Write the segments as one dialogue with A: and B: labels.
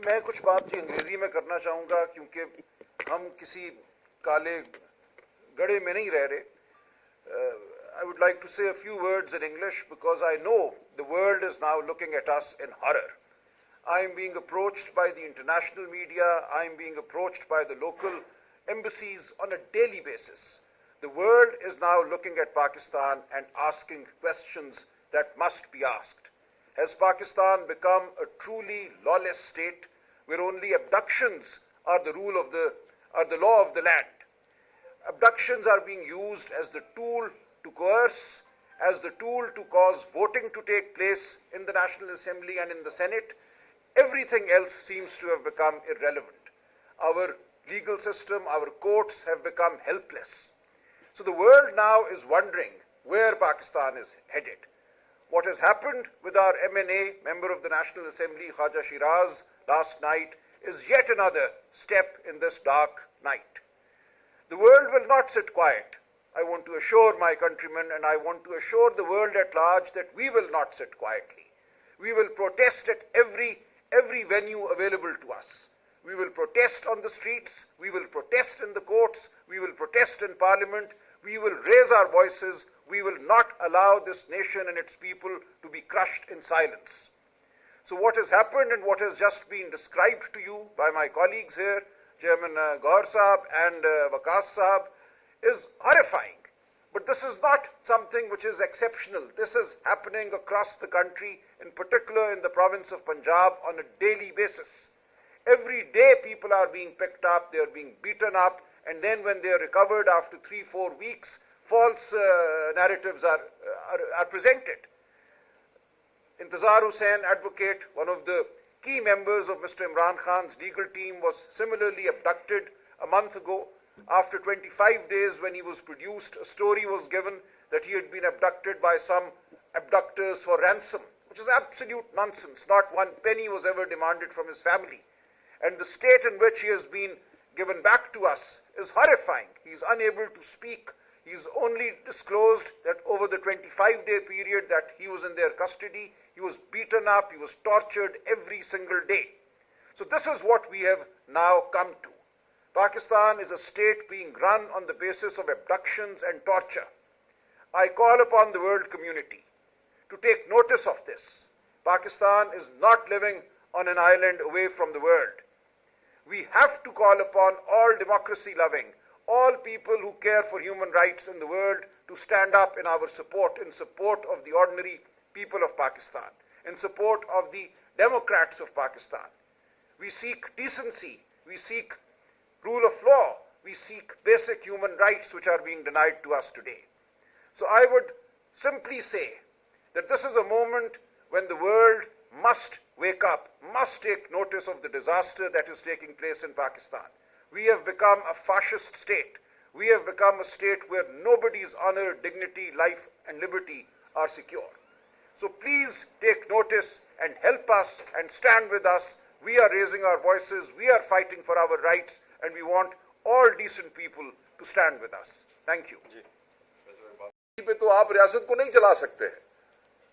A: میں کچھ بات انگریزی میں کرنا چاہوں گا کیونکہ ہم کسی کالے گڑھے میں نہیں رہ رہے. I would like to say a few words in English because I know the world is now looking at us in horror. I am being approached by the international media. I am being approached by the local embassies on a daily basis. The world is now looking at Pakistan and asking questions that must be asked. Has Pakistan become a truly lawless state where only abductions are the law of the land? Abductions are being used as the tool to coerce, as the tool to cause voting to take place in the National Assembly and in the Senate. Everything else seems to have become irrelevant. Our legal system, our courts have become helpless. So the world now is wondering where Pakistan is headed. What has happened with our MNA, Member of the National Assembly, Khaja Shiraz, last night is yet another step in this dark night. The world will not sit quiet. I want to assure my countrymen and I want to assure the world at large that we will not sit quietly. We will protest at every venue available to us. We will protest on the streets, we will protest in the courts, we will protest in parliament, we will raise our voices, we will not allow this nation and its people to be crushed in silence. So what has happened and what has just been described to you by my colleagues here, Chairman Gaur Sahab and Waqas Sahab, is horrifying. But this is not something which is exceptional. This is happening across the country, in particular in the province of Punjab, on a daily basis. Every day people are being picked up, they are being beaten up, and then when they are recovered after 3-4 weeks, false narratives are presented. Intizar Hussain, advocate, one of the key members of Mr. Imran Khan's legal team, was similarly abducted a month ago. After 25 days, when he was produced, a story was given that he had been abducted by some abductors for ransom, which is absolute nonsense. Not one penny was ever demanded from his family. And the state in which he has been given back to us is horrifying. He is unable to speak. He is only disclosed that over the 25-day period that he was in their custody, he was beaten up, he was tortured every single day. So this is what we have now come to. Pakistan is a state being run on the basis of abductions and torture. I call upon the world community to take notice of this. Pakistan is not living on an island away from the world. We have to call upon all democracy-loving, all people who care for human rights in the world to stand up in our support, in support of the ordinary people of Pakistan, in support of the democrats of Pakistan. We seek decency, we seek rule of law, we seek basic human rights which are being denied to us today. So I would simply say that this is a moment when the world must wake up, must take notice of the disaster that is taking place in Pakistan. We have become a fascist state. We have become a state where nobody's honor, dignity, life and liberty are secure. So please take notice and help us and stand with us. We are raising our voices, we are fighting for our rights, and we want all decent people to stand with us. Thank you.
B: पे तो आप रियासत को नहीं चला सकते हैं.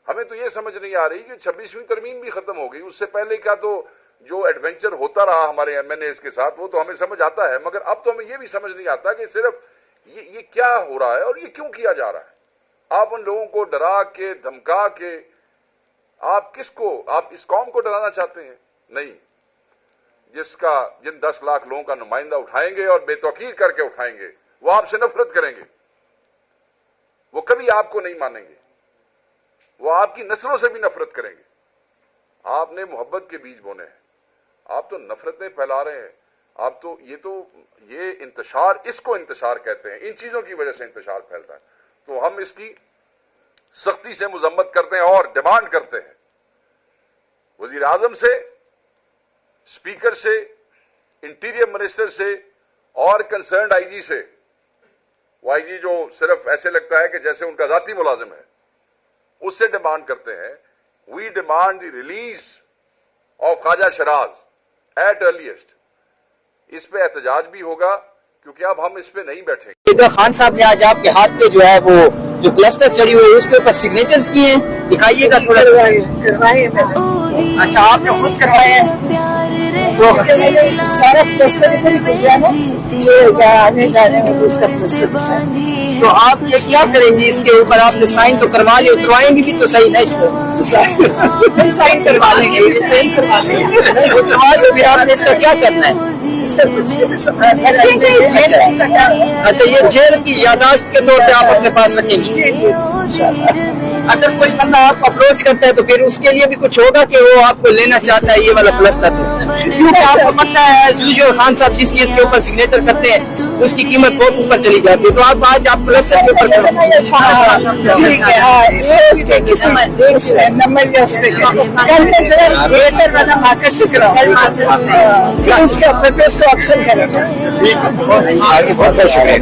B: हमें तो ये समझ नहीं आ रही कि 26वीं तरमीम भी खत्म हो गई. उससे पहले का तो जो एडवेंचर होता रहा हमारे एमएनएस के साथ वो तो हमें समझ आता है, मगर अब तो हमें ये भी समझ नहीं आता कि सिर्फ ये क्या हो रहा है और ये क्यों किया जा रहा है. आप उन लोगों को डरा के, धमका के, आप इस कौम को डराना चाहते हैं? नहीं. जिन 10 लाख लोगों का नुमाइंदा उठाएंगे और बेतौकीर करके उठाएंगे, वो आपसे नफरत करेंगे. वो कभी आपको नहीं मानेंगे. वो आपकी नस्लों से भी नफरत करेंगे. आपने मोहब्बत के बीज बोने हैं, आप तो नफरतें फैला रहे हैं. आप तो ये इंतशार, इसको इंतशार कहते हैं. इन चीजों की वजह से इंतशार फैलता है. तो हम इसकी सख्ती से मजम्मत करते हैं और डिमांड करते हैं वजीर आजम से, स्पीकर से, इंटीरियर मिनिस्टर से और कंसर्न्ड आईजी से. वो आईजी जो सिर्फ ऐसे लगता है कि जैसे उनका जाती मुलाजिम है, उससे डिमांड करते हैं. We demand the release of Khawaja Shiraz at earliest. इस पे एहतजाज भी होगा क्योंकि अब हम इस पे नहीं बैठेंगे.
C: खान साहब ने आज आपके हाथ पे जो है वो जो प्लस्तर चढ़ी हुई है उसके ऊपर सिग्नेचर्स किए हैं, दिखाइएगा थोड़ा. اچھا آپ جو خود کروائے ہیں
D: تو سارا پلستر ادھر ہی گزرا نا آنے جانے میں اس کا پلستر گزرا.
C: تو آپ یہ کیا کریں گے اس کے اوپر؟ آپ نے سائن تو کروا لیا، اتروائیں گے بھی تو صحیح نا اس کو؟ سائن کروا لیں گے، اتروا لیں گے. آپ نے اس کا کیا کرنا ہے؟ اچھا یہ جیل کی یادداشت کے طور پہ آپ اپنے پاس رکھیں گی؟ اگر کوئی بندہ آپ کو اپروچ کرتا ہے تو پھر اس کے لیے بھی کچھ ہوگا کہ وہ آپ کو لینا چاہتا ہے یہ والا پلستر؟ کیونکہ آپ کو پتہ ہے یوجول خان صاحب جس چیز کے اوپر سگنیچر کرتے ہیں اس کی قیمت بہت اوپر چلی جاتی ہے. تو آپ آج آپ پلستر کے اوپر
D: ٹھیک ہے. نمبر اس پہ کل میں ذرا بہتر والا مارکر سے کراؤ اس کے اپنے پہ اس کو آپشن کریں گے.
C: بہت بہت شکریہ.